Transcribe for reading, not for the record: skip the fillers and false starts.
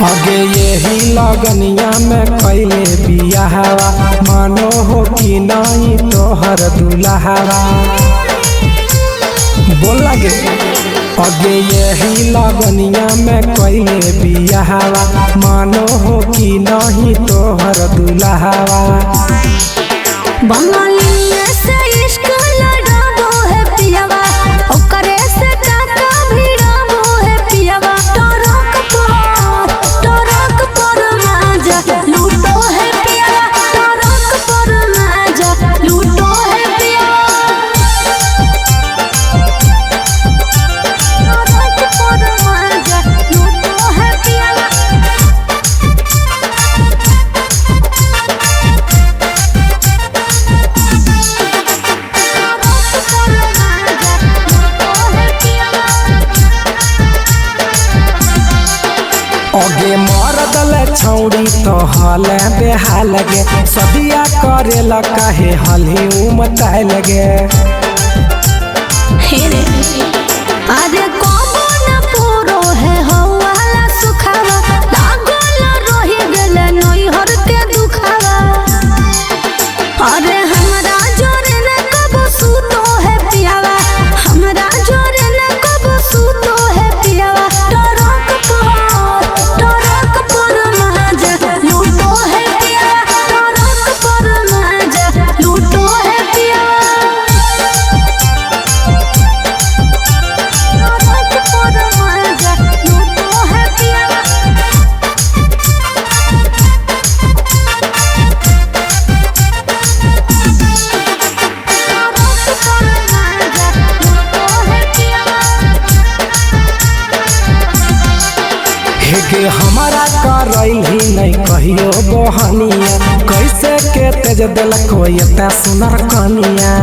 आगे यही लगनिया में कैले बियाहवा मानो हो कि नहीं तोहर दुल्हावा बोल लगे। आगे यही लगनिया में कैले बियाहवा मानो हो कि नहीं तोहर दुल्हावा। बंगालिया से इश्क लड़ाबो है पियावा ओकरे से टाका भिड़ाबो है पियावा। टरक पर माजा लूटो है पियावा टरक पर माजा लूटो है पियावा। टरक पर माजा लूटो है पियावा। आगे मरदल छौड़ी तो हाल बेहाल गे सदिया करे काहे हली उमताए लगे। अरे कबो न पूरो है हवाला सुखावा लागल रही गेले नैहर के दुखावा। अरे हमरा जोरे न कबो सूतो है पियावा हमरा जोरे न कबो सूतो है पियावा। टरक पर माजा लूटो है पियावा टरक पर माजा लूटो है पियावा। हेगे हमारा करैल ही नहीं कहियो बहनिया कैसे के तेज दिल कोई सुनर कनिया।